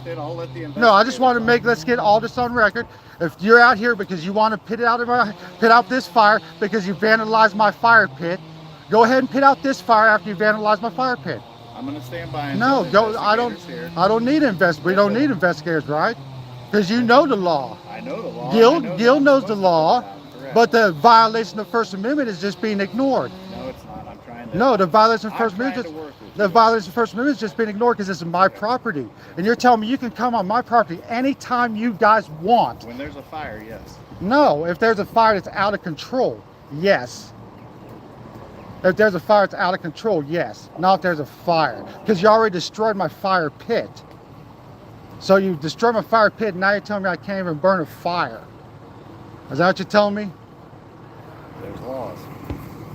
it. I'll let the investigator. No, I just want to let's get all this on record. If you're out here because you want to put out this fire because you vandalized my fire pit, go ahead and put out this fire after you vandalize my fire pit. I'm gonna stand by. No, go. I don't need We don't need investigators, right? Because you know the law. I know the law. Gil knows the law, but the violation of the First Amendment is just being ignored. No, it's not. I'm trying to. No, the violation of the First Amendment is just being ignored because it's my property. And you're telling me you can come on my property anytime you guys want. When there's a fire, yes. No, if there's a fire that's out of control, yes. If there's a fire that's out of control, yes. Not if there's a fire. Because you already destroyed my fire pit. So you destroyed my fire pit, and now you're telling me I can't even burn a fire. Is that what you're telling me? There's laws.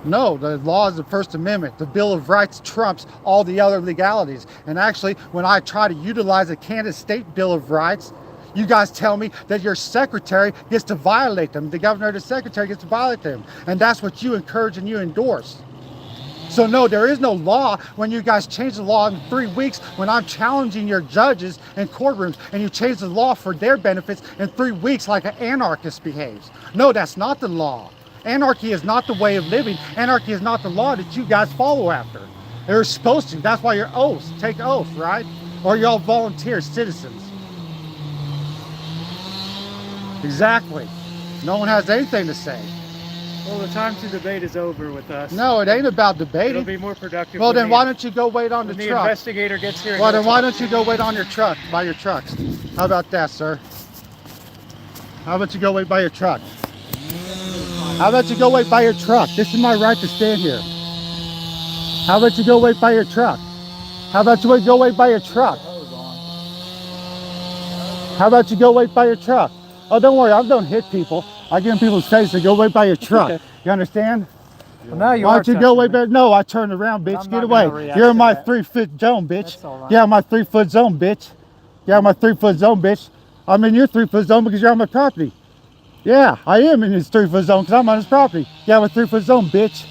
No, the law is the First Amendment. The Bill of Rights trumps all the other legalities. And actually, when I try to utilize the Kansas State Bill of Rights, you guys tell me that your secretary gets to violate them. The governor or the secretary gets to violate them. And that's what you encourage and you endorse. So no, there is no law when you guys change the law in 3 weeks when I'm challenging your judges in courtrooms and you change the law for their benefits in 3 weeks like an anarchist behaves. No, that's not the law. Anarchy is not the way of living. Anarchy is not the law that you guys follow after. They're supposed to. That's why you're oaths. Take oaths, right? Or you're all volunteer citizens. Exactly. No one has anything to say. Well, the time to debate is over with us. No, it ain't about debating. It'll be more productive. Well, then why don't you go wait on the truck? truck? The investigator gets here. Well, then why don't you go wait on your truck, by your trucks? How about that, sir? How about you go wait by your truck? How about you go wait by your truck? This is my right to stand here. How about you go wait by your truck? How about you go wait by your truck? How about you go wait by your truck? Oh, don't worry, I don't hit people. I get in people's faces to go wait by your truck. You understand? Well, now Why don't you go wait by? No, I turned around, bitch. Get away. You're in my 3-foot zone, bitch. Yeah, my 3-foot zone, bitch. Yeah, my 3-foot zone, bitch. I'm in your 3-foot zone because you're on my property. Yeah, I am in his 3-foot zone because I'm on his property. Yeah, my 3-foot zone, bitch.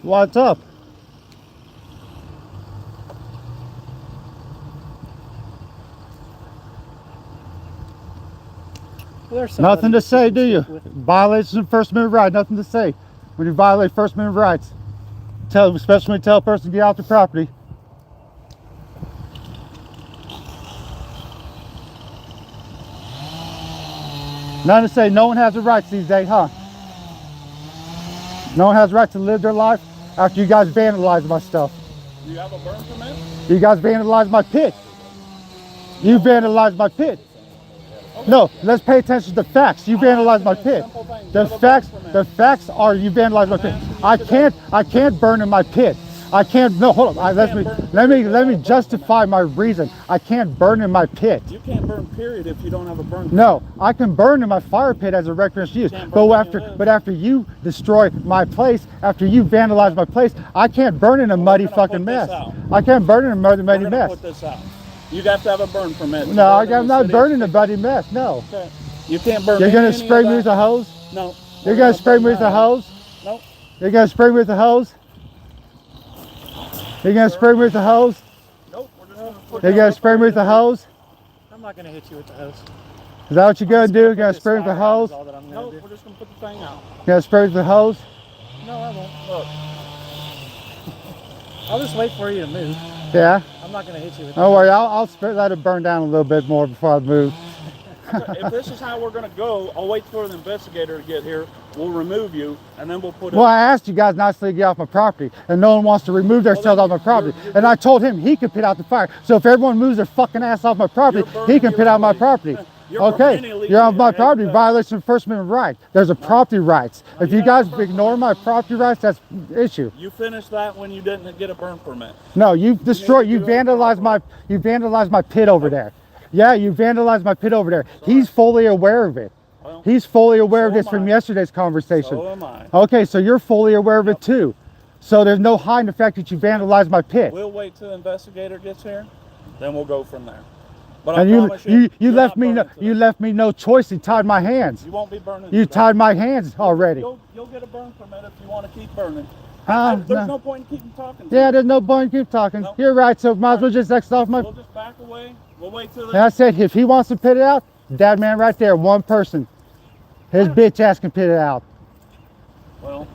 What's up? Nothing to say, do you? Violation of First Amendment right. Nothing to say. When you violate First Amendment rights, especially when you tell a person to get off the property. Nothing to say. No one has the rights these days, huh? No one has the right to live their life after you guys vandalized my stuff. Do you have a burn permit? You guys vandalized my pit. You vandalized my pit. No, let's pay attention to the facts. You vandalized my pit. The facts are you vandalized my pit. I can't burn in my pit. I can't. No, hold on. Let me justify my reason. I can't burn in my pit. You can't burn, period, if you don't have a burn permit. No, I can burn in my fire pit as a recreational use. But after you destroy my place, after you vandalize my place, I can't burn in a muddy fucking mess. I can't burn in a muddy mess. Put this out. You have to have a burn permit. No, I'm not burning a muddy mess. No. Okay. You can't burn. You're gonna spray me with a hose? No. You're gonna spray me with a hose? No. You're gonna spray me with a hose? You're gonna spray me with a hose? Nope. You're gonna spray me with a hose? I'm not gonna hit you with the hose. Is that what you're gonna do? You're gonna spray me with a hose? No, we're just gonna put the thing out. You're gonna spray me with a hose? No, I won't. Look. I'll just wait for you to move. Yeah. I'm not gonna hit you with. Don't worry, I'll let it burn down a little bit more before I move. If this is how we're going to go, I'll wait for the investigator to get here. We'll remove you, and then we'll put it. Well, I asked you guys nicely to get off my property, and no one wants to remove themselves off my property. And I told him he could put out the fire. So if everyone moves their fucking ass off my property, he can put out my property. Okay, you're on my property, violation of First Amendment right. There's a property rights. If you guys ignore my property rights, that's an issue. You finished that when you didn't get a burn permit. No, you vandalized my pit over there. Yeah, you vandalized my pit over there. He's fully aware of it. Well, He's fully aware of this from yesterday's conversation. So am I. Okay, so you're fully aware of it too. So there's no hiding the fact that you vandalized my pit. We'll wait till the investigator gets here, then we'll go from there. But And you left me no choice. You tied my hands. You won't be burning. You tied my hands already. You'll get a burn permit if you want to keep burning. There's no point in keeping talking. Yeah, there's no point in keep talking. No. You're right, so might as well just exit off my... We'll just back away. We'll wait till And I said, if he wants to pit it out, that man right there, one person, his bitch ass can pit it out. Well,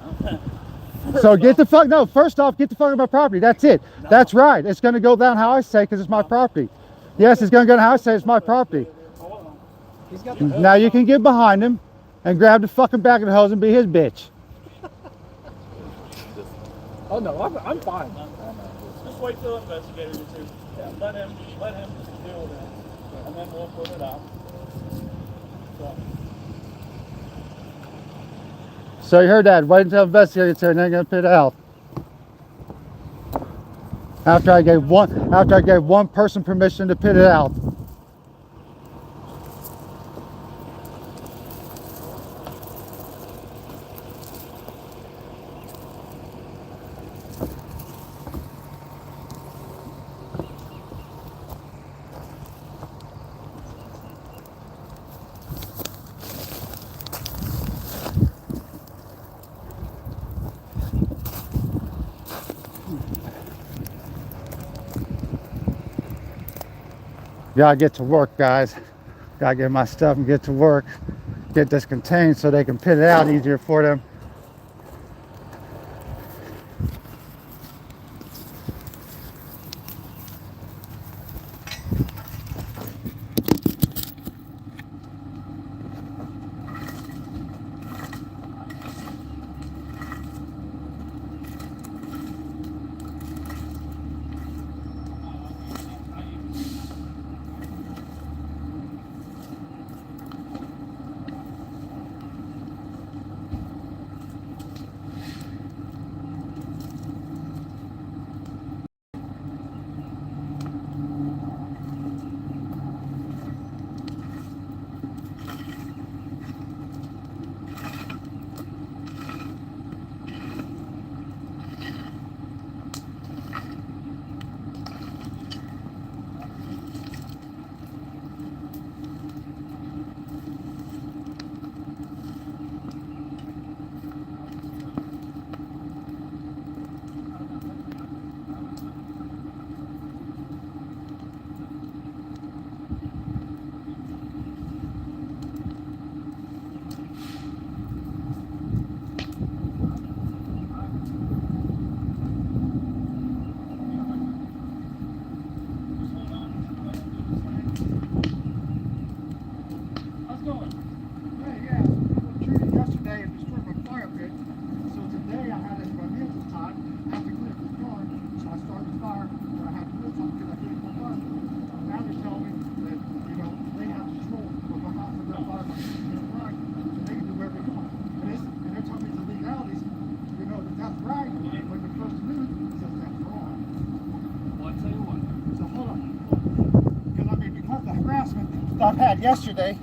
So get the fuck, no, first off, get the fuck out of my property. That's it. No. That's right. It's going to go down how I say because it's my property. Yes, it's going to go down how I say it's my property. hold on. He's got the Now you can get behind him and grab the fucking back of the hose and be his bitch. Oh no, I'm fine. Just wait till the investigator gets here. Yeah, let him deal with it, and then we'll put it out. So you heard that. Wait until the investigator gets here and then going to pit it out. After I gave one person permission to pit it out. Gotta get to work, guys. Gotta get my stuff and get to work. Get this contained so they can pit it out easier for them. I've had yesterday.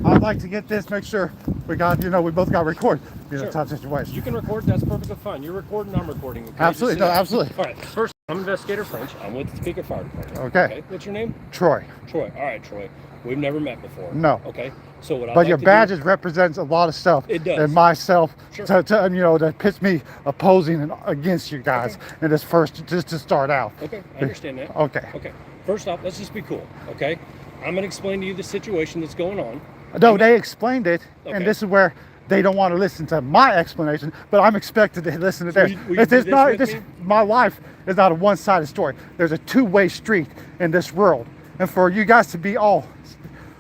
I'd like to get this, make sure we got, we both got record. Sure. Tough situation. You can record, that's perfectly fine. You're recording, I'm recording. Okay? Absolutely, no, absolutely. All right, first, I'm Investigator French. I'm with the Speaker Fire Department. Okay. What's your name? Troy. Troy. All right, Troy. We've never met before. No. Okay. So what I But your badges represents a lot of stuff. It does. And myself, Sure. that puts me opposing and against you guys. Okay. And this first, just to start out. Okay, I understand that. Okay. Okay. First off, let's just be cool. Okay. I'm gonna explain to you the situation that's going on. No, they explained it, Okay. and this is where they don't want to listen to my explanation, but I'm expected to listen to theirs. will you do this with me? My life is not a one-sided story. There's a two-way street in this world, and for you guys to be all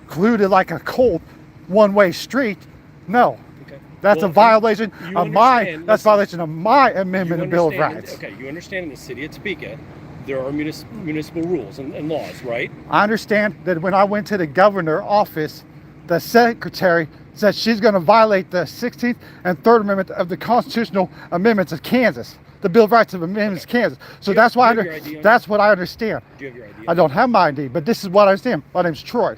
glued to like a cold one-way street, no. Okay. That's a violation you of my. understand- That's a violation of my You amendment and Bill of understand- Rights. Okay, you understand in the city of Topeka, there are municipal rules and laws, right? I understand that when I went to the governor office, the secretary said she's going to violate the 16th and 3rd Amendment of the constitutional amendments of Kansas, the Bill of Rights of Amendments of Kansas. So Do you- that's why do you have your ID on that's what I understand. Do you have your ID? I don't have my ID, but this is what I understand. My name's Troy.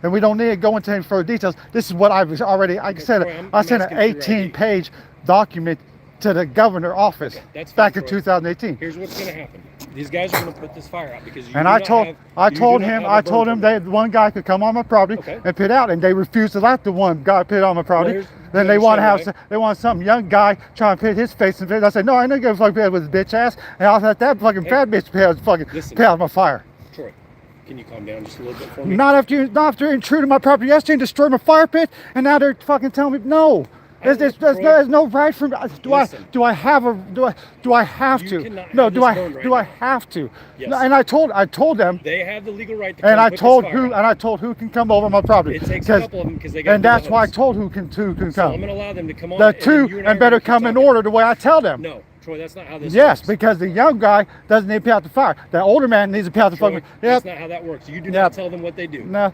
And we don't need to go into any further details. This is what I've already, like I said, Troy, I'm I sent an asking for your ID. 18-page document to the governor office that's back fine, in Troy. 2018. Here's what's going to happen. These guys are going to put this fire out because you And do I not told have- I you do told not him have a I burn told him permit. that one guy could come on my property Okay. and pit out, and they refused to let the one guy pit on my property. here's- Then you they want to have understand they want some young guy trying to pit his face in. I said no, I ain't gonna fucking pit with his bitch ass, and I'll let that fucking fat bitch listen. pit out my fire. Troy, can you calm down just a little bit for me? Not after intruding my property yesterday and destroyed my fire pit, and now they're fucking telling me no. There's no right for me. Do I have to? You cannot No. have Do this I burned right do I now. have to? Yes. No, and I told them. They have the legal right to And come I put told this fire who out. and I told who can come over my property. It takes a couple of them because they got. And that's why I told who can So I'm come. going to allow them to come on. The and then two you and I and are better gonna keep come in talking. order the way I tell them. No, Troy, that's not how this Yes, works. because the young guy doesn't need to put out the fire. The older man needs to put out the Troy, fucking. that's Yep. not how that works. You do Yep. not tell them what they do. No,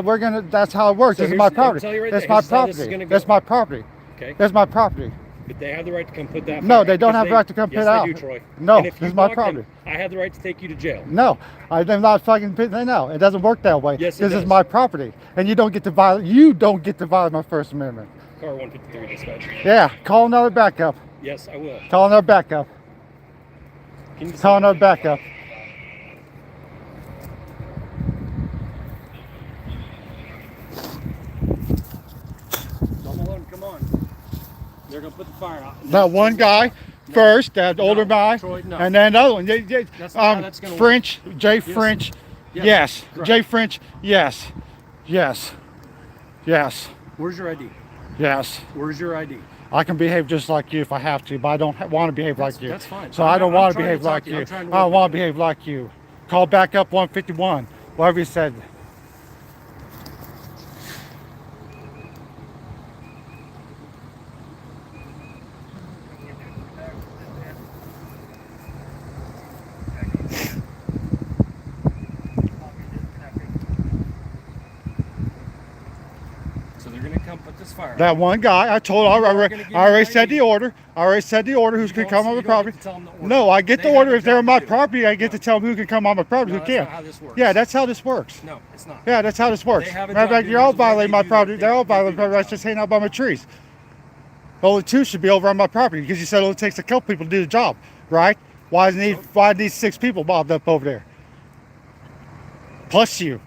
we're gonna. That's how it works. So This is here's- my I'll property. tell you right That's there, my this is how this is property. gonna go. That's my property. Okay? That's my property. But they have the right to come put that No, fire they out don't because have the right to come yes, put it out. They do, Troy. No, And if this you is my block them, property. I have the right to take you to jail. No, I'm not fucking. No, it doesn't work that way. Yes, it This is does. my property, and you don't get to violate. You don't get to violate my First Amendment. Car 153 dispatch. Yeah, call another backup. Yes, I will. Call another backup. Can you just Call another backup. Come on, come on. They're gonna put the fire out. That one guy first, that older guy, Troy, no. and then the other one. That's not how that's gonna work. French, Jay French, yes. correct. Jay French, yes, yes, yes, Where's your ID? yes. Where's your ID? I can behave just like you if I have to, but I don't want to behave like you. That's fine. So I don't I'm want to trying to behave talk like to you. you. I'm trying to I don't work want with to behave like you. Call back up 151, whatever you said. So they're gonna come put this fire out. That one guy, I told, I already said the order. I already said the order who's going to come on my property. No, I get the order. If they're on my property, I get to tell them who can come on my property, No, who that's can't. not how this works. Yeah, that's how this works. No, it's not. Yeah, that's how this works. They have a Matter of job fact, you're all duties, and violating they my do property. that. They're all They violating do my property. that. That's just hanging out by my trees. Only two should be over on my property because you said it only takes a couple people to do the job, right? Why need 6 people mobbed up over there? Plus you.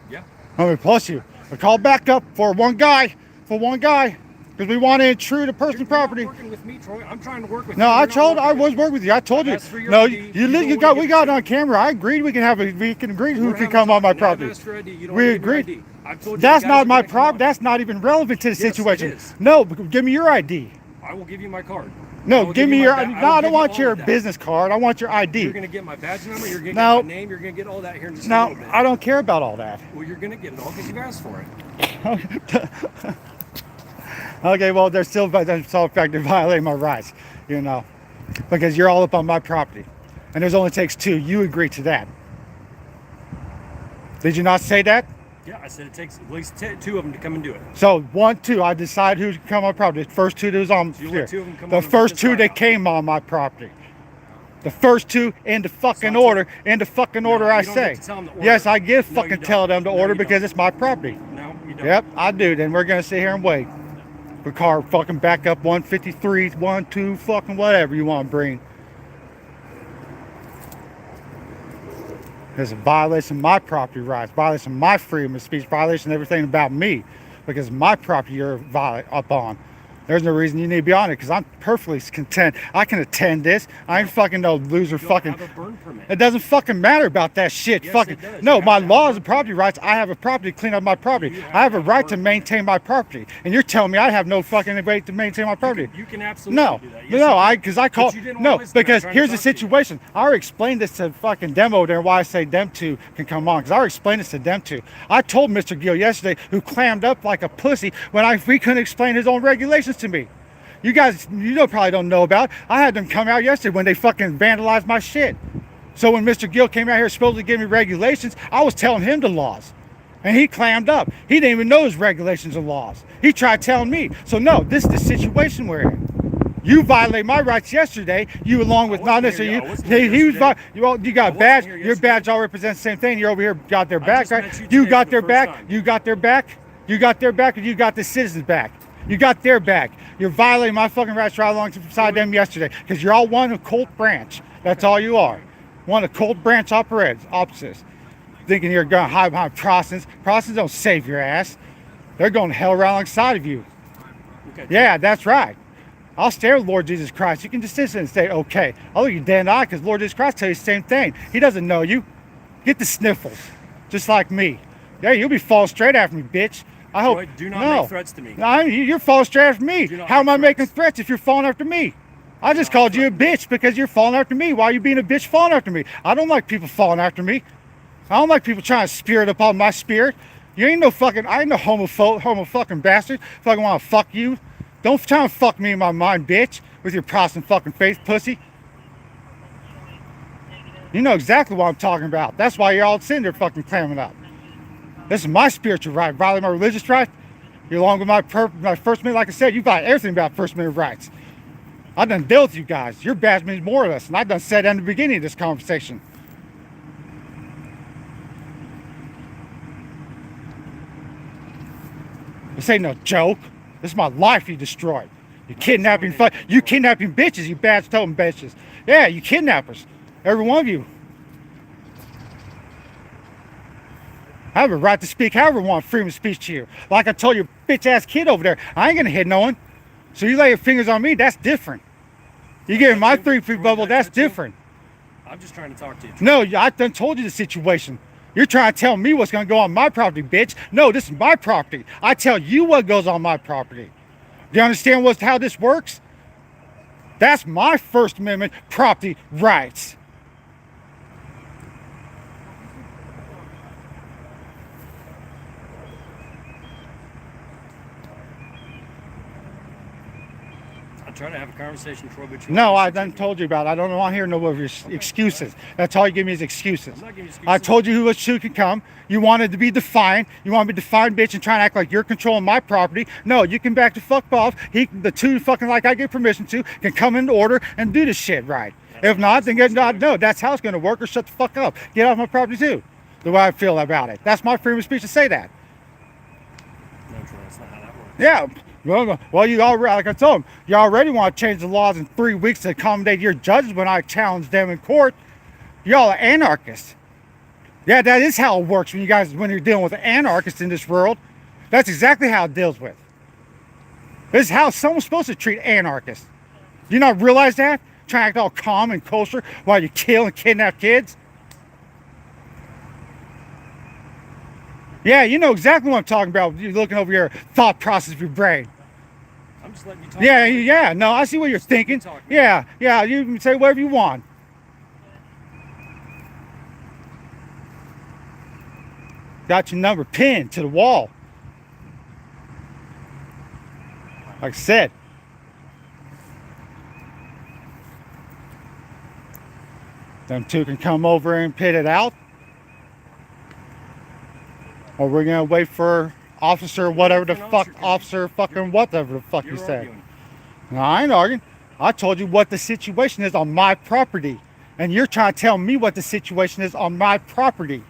Yeah. I mean, plus you. I call back up for one guy, because we want to intrude a person's You're property. not working with me, Troy. I'm trying to work with No, you. I You're not told, I working was with me. working with you. I told you. asked for your No, ID. you You don't wanna we give got it it to on camera. I agreed. We can agree who We're can having come a on my talk. property. I've asked for ID. You don't We wanna give your agreed. ID. I've told you That's the guys not are my gonna come problem. on. That's not even relevant to the Yes, it situation. is. No, give me your ID. I will give you my card. I No, will give me your. my No, ba- I will don't give you want all your of that. business card. I want your ID. You're gonna get my badge number. You're gonna No. get my name. You're gonna get all that here in just a No, little bit. I don't care about all that. Well, you're gonna get it all because you've asked for it. Okay, well, they're still effective violating my rights, because you're all up on my property, and there's only takes 2. You agree to that? Did you not say that? Yeah, I said it takes at least 2 of them to come and do it. So 1, 2, I decide who can come on my property. The first 2 that was on So you here. let 2 of them come The on and first put 2 this that fire out. came on my property. The first 2 in the fucking So order. In the fucking order, you I don't say. get to tell them the order. Yes, I give No, you fucking don't. tell them to No, order you because don't. it's my property. No, you don't. Yep, I do. Then we're gonna sit here and wait. For car fucking back up 153, 1, 2, fucking whatever you want to bring. It's a violation of my property rights, violation of my freedom of speech, violation of everything about me, because my property you're up on. There's no reason you need to be on it because I'm perfectly content. I can attend this. I ain't fucking no loser You don't fucking. have a burn permit. It doesn't fucking matter about that shit. Yes, Fucking it does. no, You my have to have laws a and property rights. I have a property to clean up my property. You have I have to a have right a to burn maintain my property, and you're telling me I have no fucking right to maintain my property. You can absolutely No, do that. Yes, no, you I can. because I call But you didn't no wanna listen. I'm because trying to here's the talk to you. situation. I already explained this to fucking demo there. Why I say them 2 can come on because I already explained this to them 2. I told Mr. Gill yesterday, who clammed up like a pussy when we couldn't explain his own regulations to me. You guys, probably don't know about. I had them come out yesterday when they fucking vandalized my shit. So when Mr. Gill came out here supposed to give me regulations, I was telling him the laws. And he clammed up. He didn't even know his regulations and laws. He tried telling me. So no, this is the situation we're in. You violated my rights yesterday. You along with not necessarily here. I you. wasn't here He was. yesterday. You got I a badge. wasn't here Your yesterday. badge all represents the same thing. You're over here, got their back, just right? met you You today got for their the back. first time. You got their back. You got their back, and you got the citizens back. You got their back. You're violating my fucking rights right alongside them yesterday because you're all one occult branch. That's all you are. One occult branch opposites. Thinking you're going to hide behind Protestants. Protestants don't save your ass. They're going to hell right alongside of you. Okay. Yeah, that's right. I'll stare at Lord Jesus Christ. You can just sit and say, okay. I'll look you dead in the eye because Lord Jesus Christ tell you the same thing. He doesn't know you. Get the sniffles, just like me. Yeah, you'll be falling straight after me, bitch. I hope. Troy, do not make threats to me. No, you're falling straight after me. How am I making threats if you're falling after me? I just called you a bitch because you're falling after me. Why are you being a bitch falling after me? I don't like people falling after me. I don't like people trying to spirit upon my spirit. You ain't no fucking, I ain't no homo fucking bastard. Fucking want to fuck you. Don't try and fuck me in my mind, bitch, with your Protestant fucking faith, pussy. You know exactly what I'm talking about. That's why you're all sitting there fucking clamming up. This is my spiritual right, violating my religious right. You're along with my First Amendment. Like I said, you got everything about First Amendment rights. I done dealt with you guys. Your badge means more or less, and I done said in the beginning of this conversation. This ain't no joke. This is my life you destroyed. You kidnapping bitches, you badge-toting bitches. Yeah, you kidnappers. Every one of you. I have a right to speak however I want, freedom of speech to you. Like I told your bitch-ass kid over there, I ain't gonna hit no one. So you lay your fingers on me, that's different. You give me my 3-feet bubble, that's different. I'm just trying to talk to you. No, I done told you the situation. You're trying to tell me what's gonna go on my property, bitch. No, this is my property. I tell you what goes on my property. Do you understand how this works? That's my First Amendment property rights. I'm trying to have a conversation, Troy, but you No, I done told you about it. I don't want to hear no of your excuses. That's all you give me is excuses. I'm not giving you excuses. I told you who could come. You wanted to be defiant. You want to be defiant, bitch, and try and act like you're controlling my property. No, you can back the fuck off. The two fucking like I give permission to can come into order and do this shit right. If not, then no, that's how it's going to work, or shut the fuck up. Get off my property too. The way I feel about it. That's my freedom of speech to say that. No, Troy, that's not how that works. Yeah. Well, you already, like I told them, you already want to change the laws in 3 weeks to accommodate your judges when I challenge them in court. Y'all are anarchists. Yeah, that is how it works when you're dealing with anarchists in this world. That's exactly how it deals with. This is how someone's supposed to treat anarchists. Do you not realize that? Trying to act all calm and kosher while you kill and kidnap kids? Yeah, you know exactly what I'm talking about. You're looking over your thought process of your brain. I'm just letting you talk. Yeah. No, I see what you're thinking. Yeah. You can say whatever you want. Got your number pinned to the wall. Like I said. Them two can come over and pit it out. Or we're gonna wait for officer whatever the fuck, officer fucking whatever the fuck you said. No, I ain't arguing. I told you what the situation is on my property. And you're trying to tell me what the situation is on my property.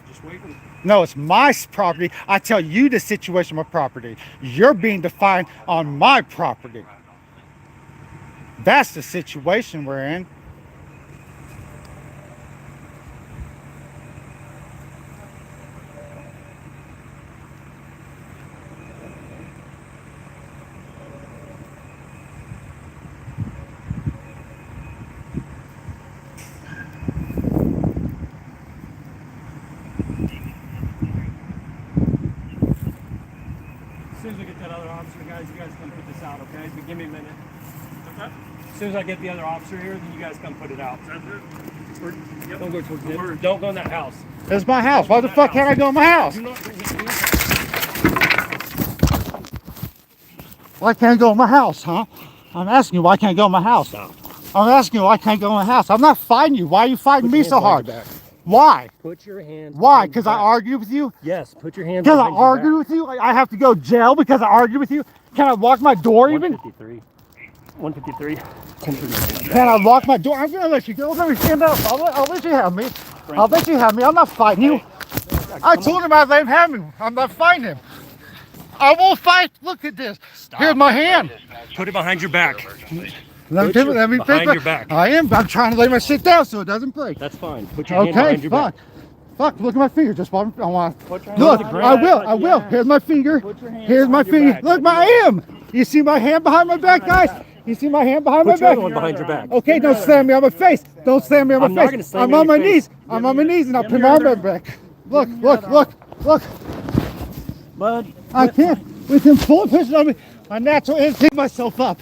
Just waiting. No, it's my property. I tell you the situation on my property. You're being defined on my property. That's the situation we're in. As soon as I get that other officer, guys, you guys come put this out, okay? But give me a minute. Okay. As soon as I get the other officer here, then you guys come put it out. Yep. Don't go towards it. Don't go in that house. It's my house. Why the fuck can't I go in my house? Why can't I go in my house, huh? I'm asking you why can't I go in my house. Stop. I'm asking you why can't I go in my house. I'm not fighting you. Why are you fighting me so hard? Why? Put your hands. Why? Because I argued with you? Yes. Put your hands. Because I argued with you? I have to go to jail because I argued with you? Can I lock my door even? 153. Can I lock my door? I'm gonna let you go. Let me stand up. I'll let you have me. I'll let you have me. I'm not fighting you. I told him I'd let him have me. I'm not fighting him. I won't fight. Look at this. Here's my hand. Put it behind your back. Let me behind your back. I'm trying to lay my shit down so it doesn't break. That's fine. Put your hand Okay, behind your back. Fuck, look at my finger. Just I want. Put your hand Look, behind I your will. back. Here's my finger. Put your hand Here's my behind your finger. back. Look, I am. You see my hand behind my back, guys? You see my hand behind my Put your back? other one behind your back. Okay, don't slam me on my face. Don't slam me on I'm my not face. gonna slam I'm you on on my your knees. face. I'm on my knees and I'll Give put me my your arm other back. Look. Bud, I can't. With him full pushing on me, my natural instinct pick myself up.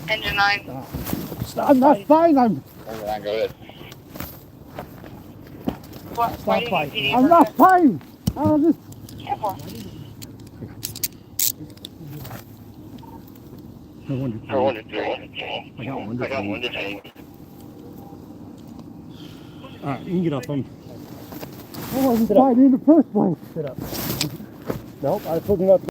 Engine 9. I'm not fine. Go ahead. Why do you need PD I'm not fine. I'm just. Careful. I wonder. I I got one. got one detained. All right, you can get off them. I wasn't fighting in the first place. Sit up. Nope, I told you not to.